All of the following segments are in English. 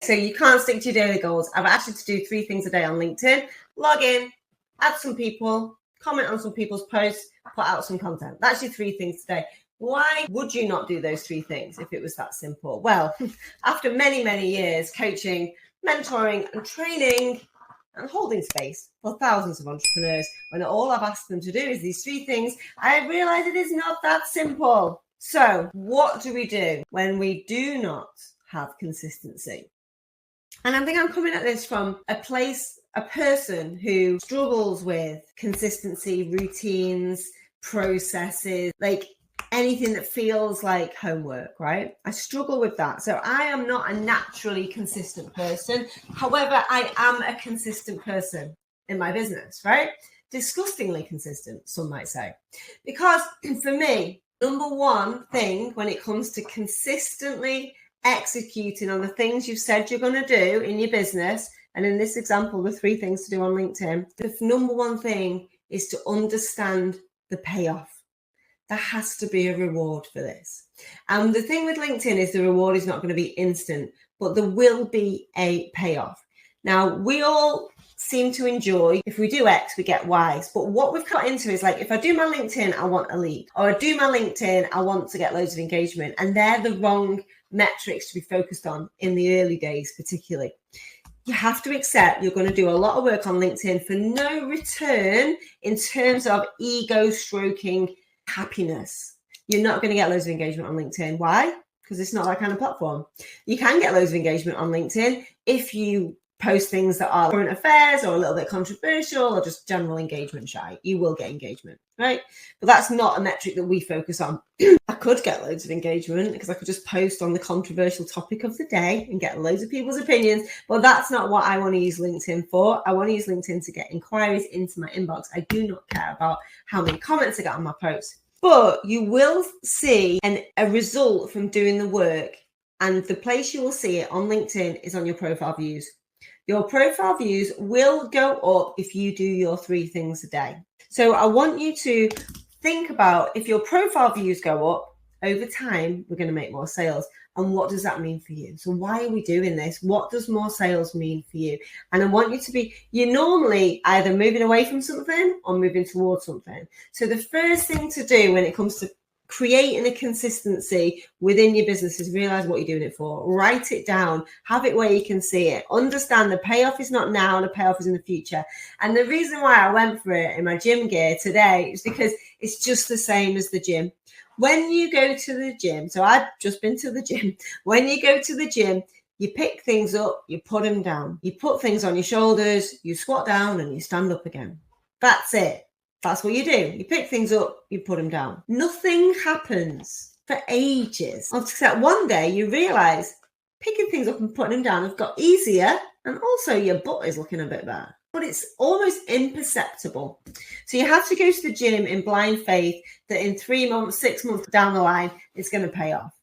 So you can't stick to your daily goals. I've asked you to do 3 things a day on LinkedIn. Log in, add some people, comment on some people's posts, put out some content. That's your 3 things today. Why would you not do those 3 things if it was that simple? Well, after many, many years coaching, mentoring and training and holding space for thousands of entrepreneurs, when all I've asked them to do is these 3 things, I realize it is not that simple. So what do we do when we do not have consistency? And I think I'm coming at this from a person who struggles with consistency, routines, processes, like anything that feels like homework, right? I struggle with that. So I am not a naturally consistent person. However, I am a consistent person in my business, right? Disgustingly consistent, some might say. Because for me, number one thing when it comes to consistently executing on the things you've said you're going to do in your business, and in this example, the 3 things to do on LinkedIn, the number one thing is to understand the payoff. There has to be a reward for this. And the thing with LinkedIn is the reward is not going to be instant, but there will be a payoff. Now, we all seem to enjoy, if we do X, we get Y. But what we've got into is like, if I do my LinkedIn, I want a lead. Or I do my LinkedIn, I want to get loads of engagement. And they're the wrong metrics to be focused on in the early days, particularly. You have to accept you're going to do a lot of work on LinkedIn for no return in terms of ego stroking happiness. You're not going to get loads of engagement on LinkedIn. Why? Because it's not that kind of platform. You can get loads of engagement on LinkedIn if you post things that are current affairs or a little bit controversial or just general engagement shy. You will get engagement, right? But that's not a metric that we focus on. I could get loads of engagement because I could just post on the controversial topic of the day and get loads of people's opinions. But that's not what I want to use LinkedIn for. I want to use LinkedIn to get inquiries into my inbox. I do not care about how many comments I get on my posts. But you will see a result from doing the work. And the place you will see it on LinkedIn is on your profile views. Your profile views will go up if you do your 3 things a day. So I want you to think about, if your profile views go up over time, we're going to make more sales. And what does that mean for you? So why are we doing this? What does more sales mean for you? And I want you to be, you're normally either moving away from something or moving towards something. So the first thing to do when it comes to creating a consistency within your business is realize what you're doing it for. Write it down. Have it where you can see it. Understand the payoff is not now, the payoff is in the future. And the reason why I went for it in my gym gear today is because it's just the same as the gym. When you go to the gym, so I've just been to the gym. When you go to the gym, you pick things up, you put them down. You put things on your shoulders, you squat down and you stand up again. That's it. That's what you do. You pick things up, you put them down. Nothing happens for ages. Except one day you realize picking things up and putting them down have got easier, and also your butt is looking a bit better. But it's almost imperceptible. So you have to go to the gym in blind faith that in 3 months, 6 months down the line, it's going to pay off.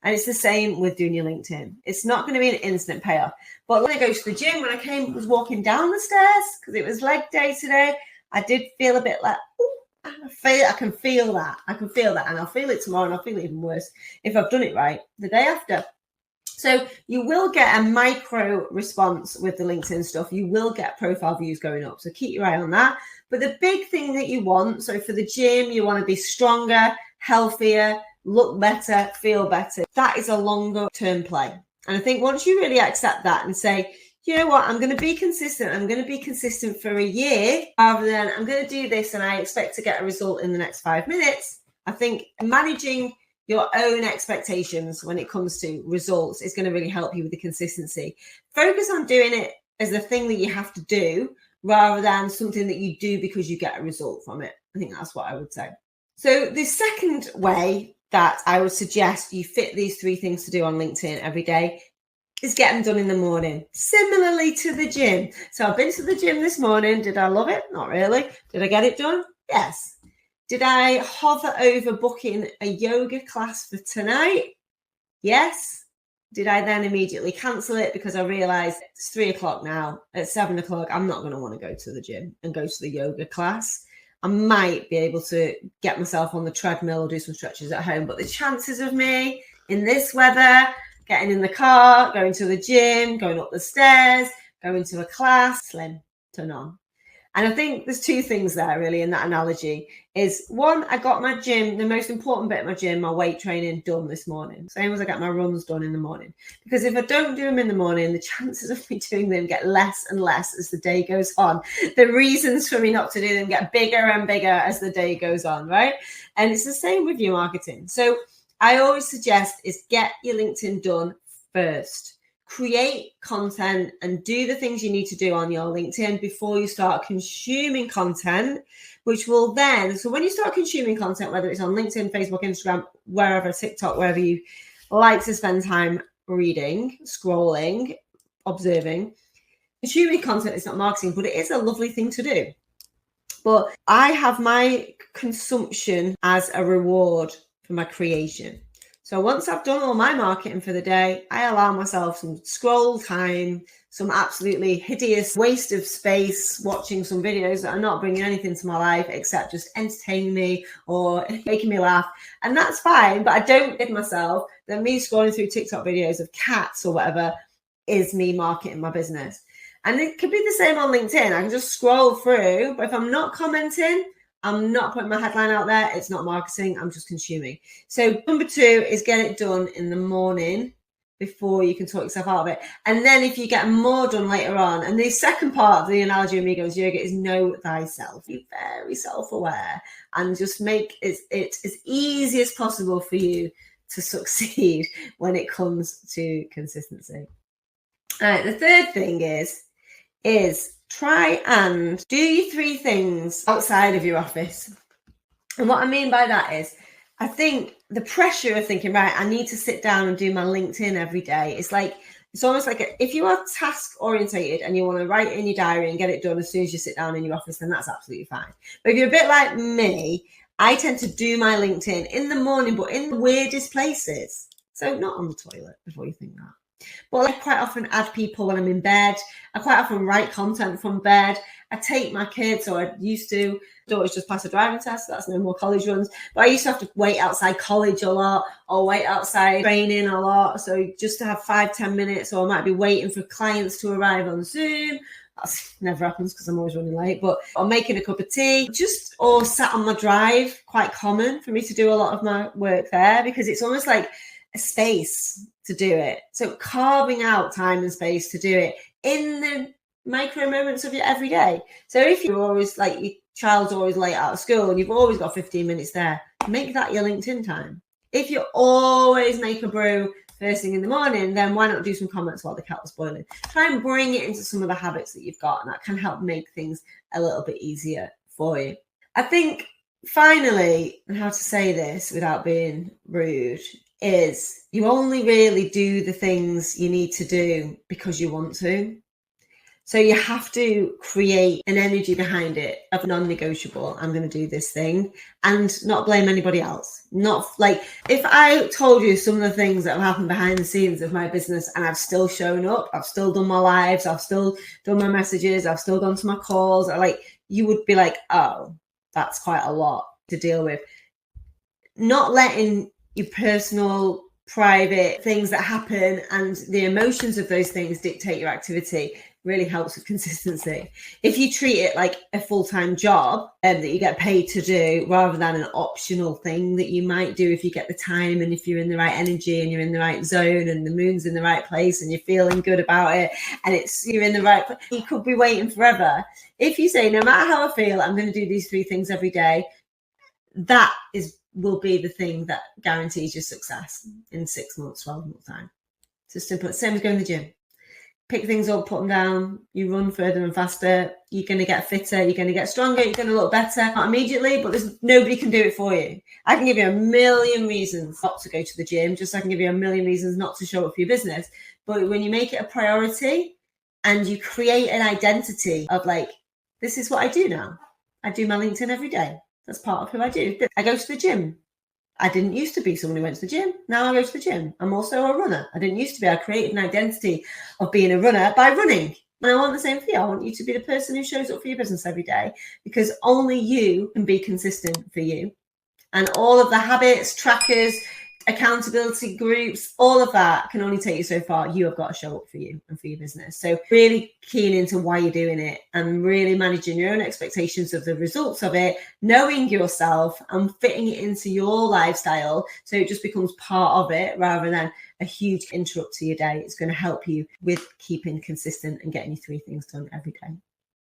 And it's the same with doing your LinkedIn. It's not going to be an instant payoff. But when I go to the gym, when I was walking down the stairs, because it was leg day today, I did feel a bit like, I can feel that. And I'll feel it tomorrow, and I'll feel it even worse if I've done it right the day after. So you will get a micro response with the LinkedIn stuff. You will get profile views going up. So keep your eye on that. But the big thing that you want, so for the gym, you want to be stronger, healthier, look better, feel better. That is a longer term play. And I think once you really accept that and say, you know what, I'm going to be consistent. I'm going to be consistent for a year rather than I'm going to do this and I expect to get a result in the next 5 minutes. I think managing your own expectations when it comes to results is going to really help you with the consistency. Focus on doing it as the thing that you have to do rather than something that you do because you get a result from it. I think that's what I would say. So the second way that I would suggest you fit these 3 things to do on LinkedIn every day is get them done in the morning, similarly to the gym. So I've been to the gym this morning. Did I love it? Not really. Did I get it done? Yes. Did I hover over booking a yoga class for tonight? Yes. Did I then immediately cancel it because I realized it's 3 o'clock now? At 7 o'clock, I'm not going to want to go to the gym and go to the yoga class. I might be able to get myself on the treadmill or do some stretches at home, but the chances of me in this weather getting in the car, going to the gym, going up the stairs, going to a class, slim to none. And I think there's two things there really in that analogy is one, I got my gym, the most important bit of my gym, my weight training done this morning. Same as I get my runs done in the morning. Because if I don't do them in the morning, the chances of me doing them get less and less as the day goes on. The reasons for me not to do them get bigger and bigger as the day goes on, right? And it's the same with your marketing. So I always suggest is get your LinkedIn done first. Create content and do the things you need to do on your LinkedIn before you start consuming content, which will then, so when you start consuming content, whether it's on LinkedIn, Facebook, Instagram, wherever, TikTok, wherever you like to spend time reading, scrolling, observing, consuming content is not marketing, but it is a lovely thing to do. But I have my consumption as a reward for my creation. So once I've done all my marketing for the day, I allow myself some scroll time, some absolutely hideous waste of space, watching some videos that are not bringing anything to my life except just entertaining me or making me laugh. And that's fine, but I don't kid myself that me scrolling through TikTok videos of cats or whatever is me marketing my business. And it could be the same on LinkedIn. I can just scroll through, but if I'm not commenting, I'm not putting my headline out there. It's not marketing. I'm just consuming. So number 2 is get it done in the morning before you can talk yourself out of it. And then if you get more done later on, and the second part of the analogy of me goes yoga is know thyself. Be very self-aware and just make it as easy as possible for you to succeed when it comes to consistency. All right, the third thing is try and do your 3 things outside of your office. And what I mean by that is, I think the pressure of thinking, right, I need to sit down and do my LinkedIn every day. It's almost like if you are task orientated and you want to write in your diary and get it done as soon as you sit down in your office, then that's absolutely fine. But if you're a bit like me, I tend to do my LinkedIn in the morning, but in the weirdest places. So not on the toilet before you think that. But I quite often add people when I'm in bed. I quite often write content from bed. I take my kids, or I used to, daughters just pass a driving test, so that's no more college runs. But I used to have to wait outside college a lot, or wait outside training a lot. So just to have 5-10 minutes, or I might be waiting for clients to arrive on Zoom. That never happens because I'm always running late, but I'm making a cup of tea, or sat on my drive. Quite common for me to do a lot of my work there because it's almost like a space to do it. So carving out time and space to do it in the micro moments of your everyday. So if you're always like your child's always late out of school and you've always got 15 minutes there, make that your LinkedIn time. If you always make a brew first thing in the morning, then why not do some comments while the kettle's boiling? Try and bring it into some of the habits that you've got, and that can help make things a little bit easier for you. I think finally, and how to say this without being rude, is you only really do the things you need to do because you want to. So you have to create an energy behind it of non-negotiable. I'm going to do this thing and not blame anybody else. Not like if I told you some of the things that have happened behind the scenes of my business and I've still shown up, I've still done my lives, I've still done my messages, I've still gone to my calls, you would be like, oh, that's quite a lot to deal with. Not letting your personal, private things that happen and the emotions of those things dictate your activity really helps with consistency. If you treat it like a full-time job that you get paid to do rather than an optional thing that you might do if you get the time and if you're in the right energy and you're in the right zone and the moon's in the right place and you're feeling good about it and you're in the right place, you could be waiting forever. If you say, no matter how I feel, I'm going to do these 3 things every day, that will be the thing that guarantees your success in 6 months, 12 months time. It's as simple. Same as going to the gym. Pick things up, put them down, you run further and faster, you're going to get fitter, you're going to get stronger, you're going to look better. Not immediately, but nobody can do it for you. I can give you a million reasons not to go to the gym, just so I can give you a million reasons not to show up for your business. But when you make it a priority and you create an identity of this is what I do now. I do my LinkedIn every day. That's part of who I do. I go to the gym. I didn't used to be someone who went to the gym. Now I go to the gym. I'm also a runner. I didn't used to be. I created an identity of being a runner by running. And I want the same for you. I want you to be the person who shows up for your business every day because only you can be consistent for you. And all of the habits, trackers, accountability groups, all of that can only take you so far. You have got to show up for you and for your business. So really keen into why you're doing it and really managing your own expectations of the results of it, knowing yourself and fitting it into your lifestyle so it just becomes part of it rather than a huge interrupt to your day. It's going to help you with keeping consistent and getting you 3 things done every day.